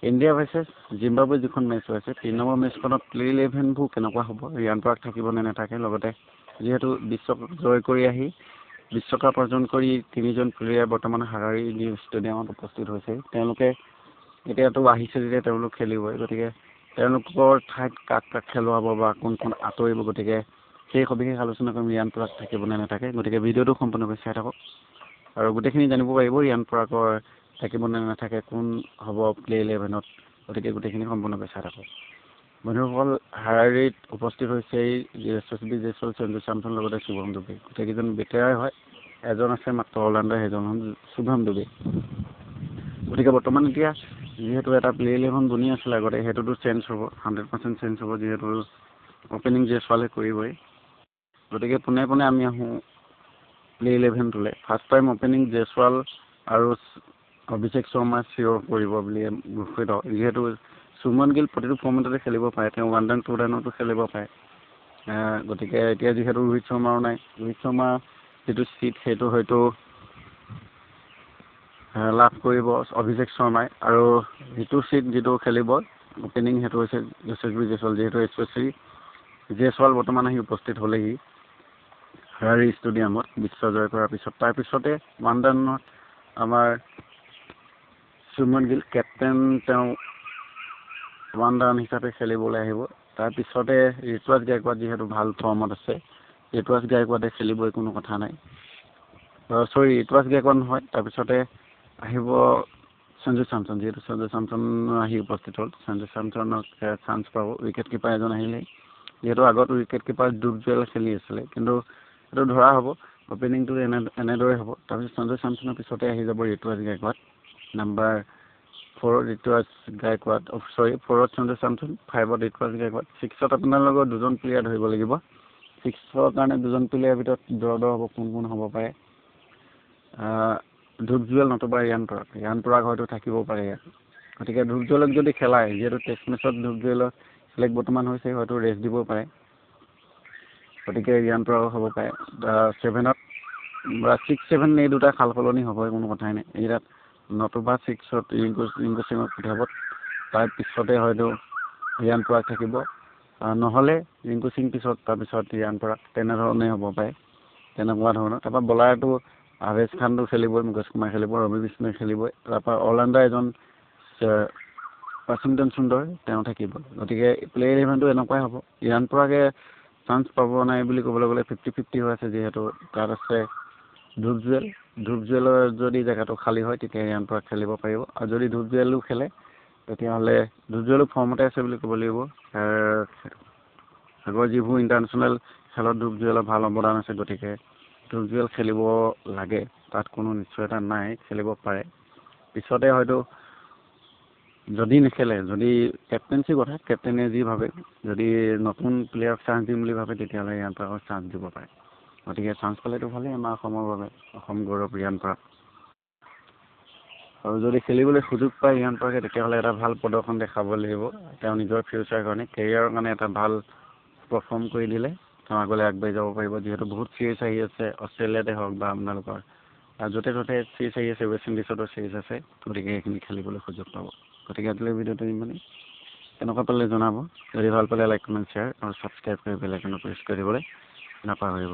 India versus Zimbabwe যিখন match হৈ আছে 3 নম্বৰ মেচখনত প্লে 11বোৰ কেনেকুৱা হ'ব, ৰিয়ান পৰাগ থাকিব নে নাথাকে, লগতে যিহেতু বিশ্বকাপ জয় কৰি আহি বিশ্বকাপ অৰ্জন কৰি 3জন প্লেয়াৰ বৰ্তমান হাৰাৰী ষ্টেডিয়ামত উপস্থিত হৈছে। তেওঁলোকে এতিয়াতো আহিছে যেতিয়া তেওঁলোক খেলিবই, গতিকে তেওঁলোকৰ ঠাইত কাক কাক খেলুৱাব বা কোন কোন আঁতৰিব, গতিকে সেই সবিশেষ আলোচনা কৰিম ৰিয়ান পৰাগ থাকিব নে নাথাকে। গতিকে ভিডিঅ'টো সম্পূৰ্ণকৈ চাই থাকক আৰু গোটেইখিনি জানিব পাৰিব ৰিয়ান পৰাগৰ থাকিব নে নাথাকে, কোন হ'ব প্লে 11ত। গতিকে গোটেইখিনি সম্পূৰ্ণকৈ চাই থাকক। বন্ধুসকল, হাৰাৰীত উপস্থিত হৈছে যশস্বী জয়ছোৱাল, সঞ্জু চেমছন লগতে শুভম দুবে। গোটেইকেইজন বেটেৰাই হয়, এজন আছে মাত্ৰ অলৰাউণ্ডাৰ, সেইজন হ'ল শুভম দুবে। গতিকে বৰ্তমান এতিয়া যিহেতু এটা প্লে 11 বনি আছিলে আগতে, সেইটোতো চেঞ্জ হ'ব, 100% চেঞ্জ হ'ব, যিহেতু অ'পেনিং জয়ছোৱালে কৰিবই। গতিকে পোনে পোনে আমি আহোঁ প্লে 11টোলৈ। ফাৰ্ষ্ট টাইম অ'পেনিং জয়ছোৱাল আৰু অভিষেক শৰ্মা চিয়'ৰ কৰিব বুলি ঘোষিত, যিহেতু শুভমন গিল প্ৰতিটো ফৰ্মেটতে খেলিব পাৰে, তেওঁ 1 ডাউন 2 ডাউনতো খেলিব পাৰে। গতিকে এতিয়া যিহেতু ৰোহিত শৰ্মাও নাই, ৰোহিত শৰ্মাৰ যিটো ছিট সেইটো হয়তো লাভ কৰিব অভিষেক শৰ্মাই, আৰু যিটো ছিট যিটো খেলিব অ'পেনিং সেইটো হৈছে যশস্বী জয়ছোৱাল। যিহেতু যশস্বী জয়ছোৱাল বৰ্তমান আহি উপস্থিত হ'লেহি হাৰাৰী ষ্টেডিয়ামত বিশ্ব জয় কৰাৰ পিছত। তাৰপিছতে 1 ডাউনত আমাৰ শুভমন গিল কেপ্টেইন, তেওঁ 1 ডাউন হিচাপে খেলিবলৈ আহিব। তাৰপিছতে ঋতুৰাজ গায়কোৱাড যিহেতু ভাল ফৰ্মত আছে, ঋতুৰাজ গায়কোৱাডে খেলিবই, কোনো কথা নাই। ঋতুৰাজ গায়কোৱাড নহয়, তাৰপিছতে আহিব সঞ্জু চেমছন। যিহেতু সঞ্জু চেমছন আহি উপস্থিত হ'ল, সঞ্জু চেমছনক চান্স পাব। উইকেট কিপাৰ এজন আহিলেই, যিহেতু আগত উইকেট কিপাৰ ডুবজুৱেল খেলি আছিলে, কিন্তু সেইটো ধৰা হ'ব। অ'পেনিংটো এনেদৰে হ'ব। তাৰপিছত সঞ্জু চেমছনৰ পিছতে আহি যাব ঋতুৰাজ গায়কোৱাড, নাম্বাৰ 4 ঋতুৰাজ গায়কোৱাড, 4ত সঞ্জু চেমছন, 5ত ঋতুৰাজ গায়কোৱাড। 6ত আপোনালোকৰ 2জন প্লেয়াৰ ধৰিব লাগিব। 6ৰ কাৰণে 2জন প্লেয়াৰৰ ভিতৰত দ হ'ব, কোন কোন হ'ব পাৰে। ডুবজুৱেল নতুবা ৰিয়ান পৰাগ। ৰিয়ান পৰাগ হয়তো থাকিব পাৰে ইয়াত। গতিকে ডুবজুৱেলক যদি খেলায়, যিহেতু টেষ্ট মেচত ডুবজুৱেলৰ চিলেক্ট বৰ্তমান হৈছে, হয়তো ৰেষ্ট দিব পাৰে, গতিকে ৰিয়ান পৰাগ হ'ব পাৰে। 7ত বা 6, 7 এই দুটা সাল সলনি হ'বই, কোনো কথাই নাই। এইকেইটাত নতুবা 6ত ৰিংকু সিঙক পঠিয়াব, তাৰপিছতে হয়তো ৰিয়ান পৰাগ থাকিব, নহ'লে ৰিংকু সিং পিছত, তাৰপিছত ৰিয়ান পৰাগ, তেনেধৰণে হ'ব পাৰে, তেনেকুৱা ধৰণৰ। তাৰপৰা বলাৰটো আভেশ খানটো খেলিবই, মুকেশ কুমাৰ খেলিব, ৰবি বিষ্ণুৱে খেলিবই। তাৰপৰা অলৰাউণ্ডাৰ এজন ৱাশ্বিংটন সুন্দৰ, তেওঁ থাকিব। গতিকে প্লে 11টো এনেকুৱাই হ'ব। ৰিয়ান পৰাগে চান্স পাব নাই বুলি ক'বলৈ গ'লে 50-50 হৈ আছে, যিহেতু তাত আছে ডুবজুৱেলৰ যদি জেগাটো খালী হয়, তেতিয়া ৰিয়ান পৰাগ খেলিব পাৰিব। আৰু যদি ডুবজুৱেলো খেলে, তেতিয়াহ'লে ডুবজুৱেলো ফৰ্মতে আছে বুলি ক'ব লাগিব। আগৰ যিবোৰ ইণ্টাৰনেশ্যনেল খেলত ডুবজুৱেলৰ ভাল অৱদান আছে, গতিকে ডুবজুৱেল খেলিব লাগে, তাত কোনো নিশ্চয়তা নাই, খেলিব পাৰে। পিছতে হয়তো যদি নেখেলে, যদি কেপ্টেইনশ্বিপ কথা, কেপ্টেইনে যি ভাবে, যদি নতুন প্লেয়াৰক চান্স দিম বুলি ভাবে, তেতিয়াহ'লে ৰিয়ান পৰাগক চান্স দিব পাৰে। গতিকে চান্স পালেতো ভালেই আমাৰ অসমৰ বাবে, অসম গৌৰৱ ৰিয়ান পৰাগ। আৰু যদি খেলিবলৈ সুযোগ পায় ৰিয়ান পৰাগে, তেতিয়াহ'লে এটা ভাল প্ৰদৰ্শন দেখাব লাগিব। তেওঁ নিজৰ ফিউচাৰৰ কাৰণে, কেৰিয়াৰৰ কাৰণে এটা ভাল পাৰফৰ্ম কৰি দিলে তেওঁ আগলৈ আগবাঢ়ি যাব পাৰিব। যিহেতু বহুত চিৰিজ আহি আছে, অষ্ট্ৰেলিয়াতে হওক বা আপোনালোকৰ য'তে ত'তে চিৰিজ আহি আছে, ৱেষ্ট ইণ্ডিজতো চিৰিজ আছে, গতিকে সেইখিনি খেলিবলৈ সুযোগ পাব। গতিকে আজিলৈ ভিডিঅ'টো ইমানেই। কেনেকুৱা পালে জনাব। যদি ভাল পালে লাইক, কমেণ্ট, শ্বেয়াৰ আৰু ছাবস্ক্ৰাইব কৰি বেল আইকনটো প্ৰেছ কৰি দিবলৈ নাপাহৰিব।